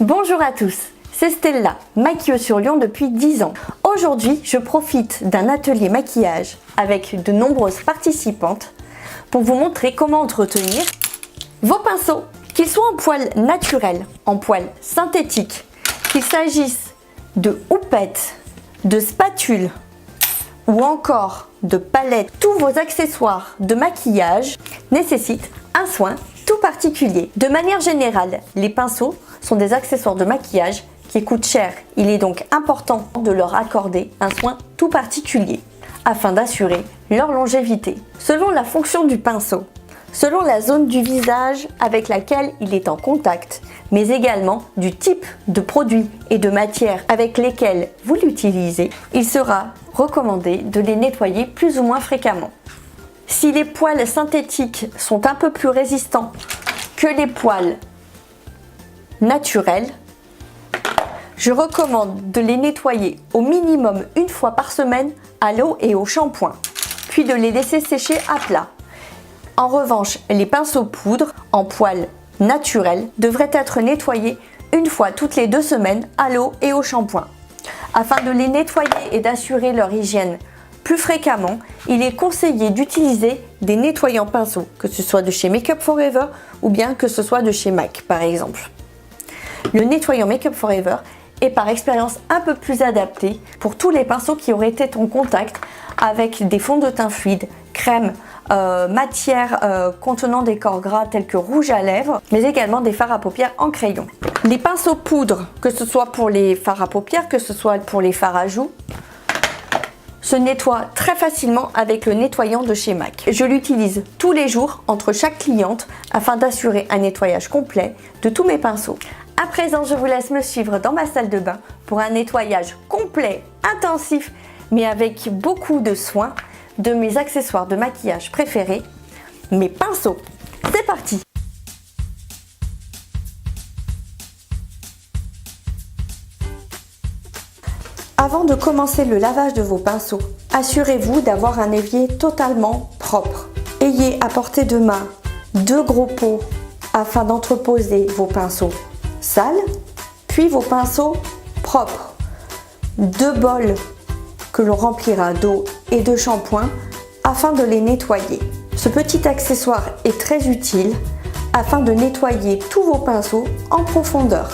Bonjour à tous, c'est Stella, maquilleuse sur Lyon depuis 10 ans. Aujourd'hui, je profite d'un atelier maquillage avec de nombreuses participantes pour vous montrer comment entretenir vos pinceaux. Qu'ils soient en poil naturel, en poil synthétique, qu'il s'agisse de houppette, de spatule ou encore de palette, tous vos accessoires de maquillage nécessitent un soin tout particulier. De manière générale, les pinceaux sont des accessoires de maquillage qui coûtent cher. Il est donc important de leur accorder un soin tout particulier afin d'assurer leur longévité. Selon la fonction du pinceau, selon la zone du visage avec laquelle il est en contact, mais également du type de produit et de matière avec lesquels vous l'utilisez, il sera recommandé de les nettoyer plus ou moins fréquemment. Si les poils synthétiques sont un peu plus résistants que les poils naturels, je recommande de les nettoyer au minimum une fois par semaine à l'eau et au shampoing, puis de les laisser sécher à plat. En revanche, les pinceaux poudre en poils naturels devraient être nettoyés une fois toutes les 2 semaines à l'eau et au shampoing. Afin de les nettoyer et d'assurer leur hygiène plus fréquemment, il est conseillé d'utiliser des nettoyants pinceaux, que ce soit de chez Make Up For Ever ou bien que ce soit de chez MAC par exemple. Le nettoyant Make Up For Ever est par expérience un peu plus adapté pour tous les pinceaux qui auraient été en contact avec des fonds de teint fluides, crèmes, matières contenant des corps gras tels que rouge à lèvres, mais également des fards à paupières en crayon. Les pinceaux poudre, que ce soit pour les fards à paupières, que ce soit pour les fards à joues, se nettoient très facilement avec le nettoyant de chez MAC. Je l'utilise tous les jours entre chaque cliente afin d'assurer un nettoyage complet de tous mes pinceaux. À présent, je vous laisse me suivre dans ma salle de bain pour un nettoyage complet, intensif, mais avec beaucoup de soin de mes accessoires de maquillage préférés, mes pinceaux. C'est parti! Avant de commencer le lavage de vos pinceaux, assurez-vous d'avoir un évier totalement propre. Ayez à portée de main 2 gros pots afin d'entreposer vos pinceaux sales, puis vos pinceaux propres. 2 bols que l'on remplira d'eau et de shampoing afin de les nettoyer. Ce petit accessoire est très utile afin de nettoyer tous vos pinceaux en profondeur.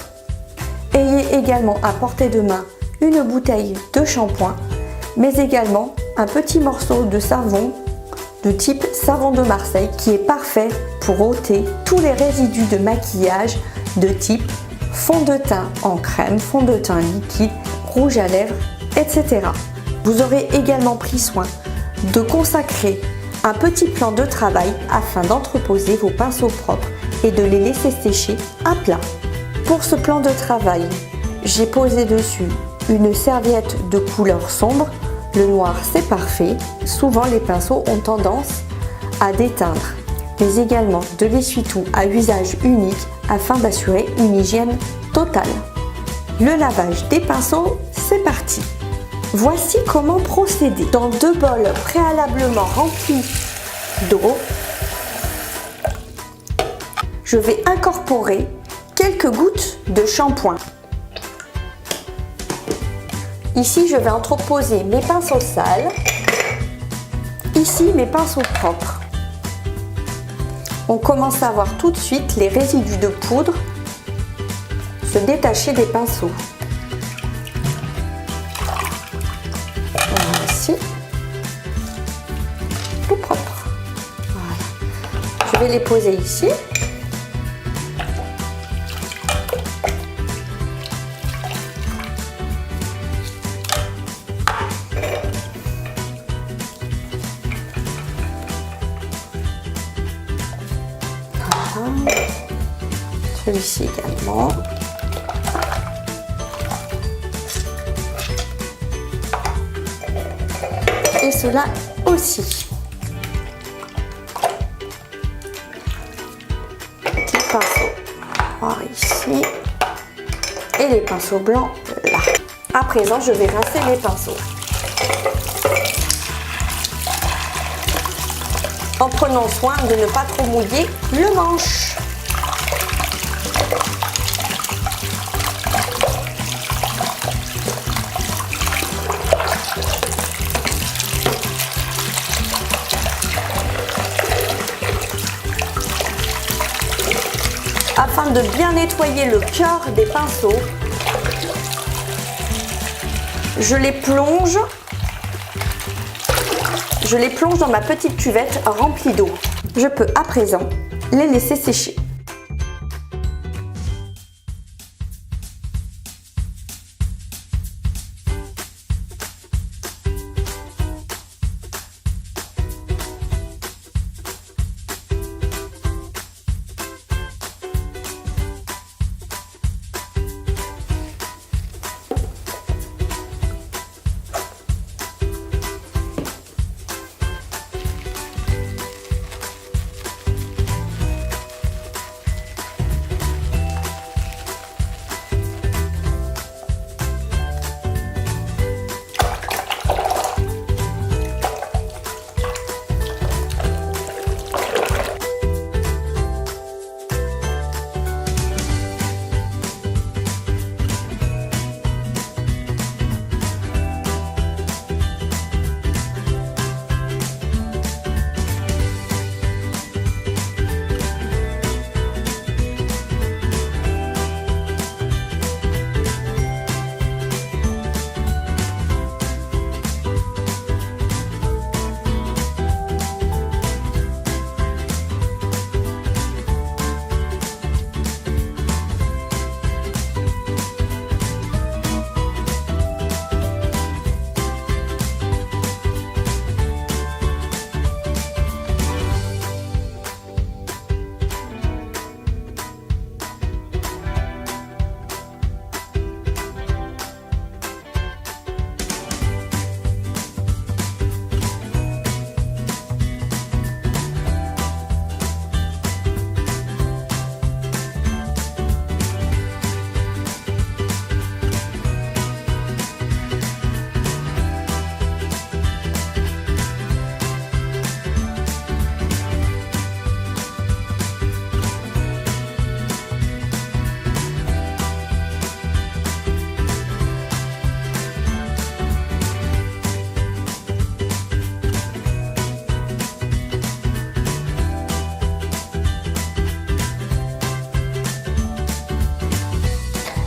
Ayez également à portée de main une bouteille de shampoing, mais également un petit morceau de savon de type savon de Marseille qui est parfait pour ôter tous les résidus de maquillage de type fond de teint en crème, fond de teint liquide, rouge à lèvres, etc. Vous aurez également pris soin de consacrer un petit plan de travail afin d'entreposer vos pinceaux propres et de les laisser sécher à plat. Pour ce plan de travail, j'ai posé dessus une serviette de couleur sombre. Le noir, c'est parfait. Souvent, les pinceaux ont tendance à déteindre, mais également de l'essuie-tout à usage unique afin d'assurer une hygiène totale. Le lavage des pinceaux, c'est parti. Voici comment procéder. Dans 2 bols préalablement remplis d'eau, je vais incorporer quelques gouttes de shampoing. Ici, je vais entreposer mes pinceaux sales. Ici, mes pinceaux propres. On commence à voir tout de suite les résidus de poudre se détacher des pinceaux. Ici, tout propre. Voilà. Je vais les poser ici. Celui-ci également. Et cela aussi. Petit pinceau noir ici. Et les pinceaux blancs là. À présent, je vais rincer les pinceaux. En prenant soin de ne pas trop mouiller le manche. Afin de bien nettoyer le cœur des pinceaux, je les plonge dans ma petite cuvette remplie d'eau. Je peux à présent les laisser sécher.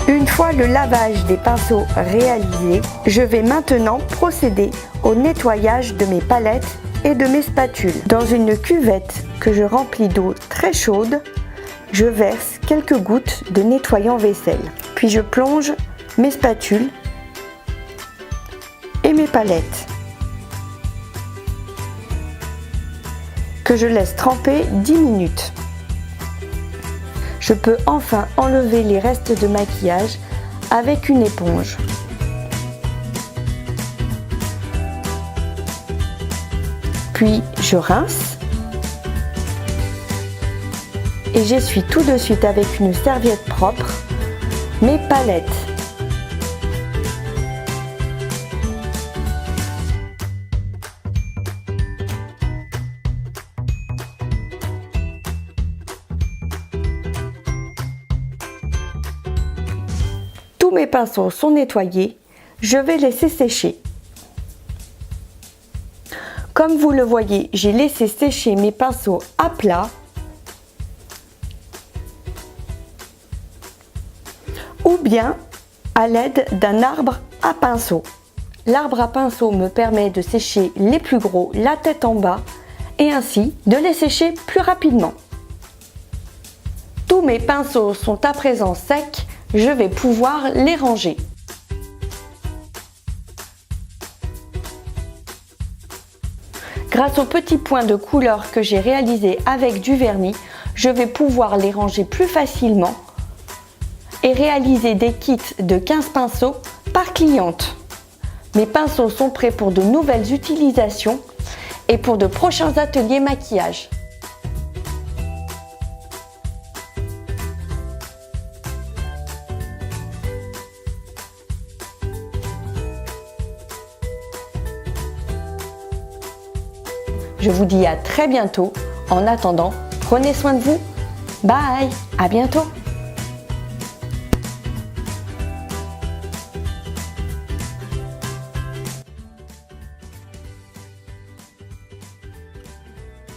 Une fois le lavage des pinceaux réalisé, je vais maintenant procéder au nettoyage de mes palettes et de mes spatules. Dans une cuvette que je remplis d'eau très chaude, je verse quelques gouttes de nettoyant vaisselle. Puis je plonge mes spatules et mes palettes que je laisse tremper 10 minutes. Je peux enfin enlever les restes de maquillage avec une éponge. Puis je rince et j'essuie tout de suite avec une serviette propre mes palettes. Tous mes pinceaux sont nettoyés, je vais laisser sécher. Comme vous le voyez, j'ai laissé sécher mes pinceaux à plat ou bien à l'aide d'un arbre à pinceau. L'arbre à pinceau me permet de sécher les plus gros la tête en bas et ainsi de les sécher plus rapidement. Tous mes pinceaux sont à présent secs, je vais pouvoir les ranger. Grâce aux petits points de couleur que j'ai réalisés avec du vernis, je vais pouvoir les ranger plus facilement et réaliser des kits de 15 pinceaux par cliente. Mes pinceaux sont prêts pour de nouvelles utilisations et pour de prochains ateliers maquillage. Je vous dis à très bientôt. En attendant, prenez soin de vous. Bye, à bientôt.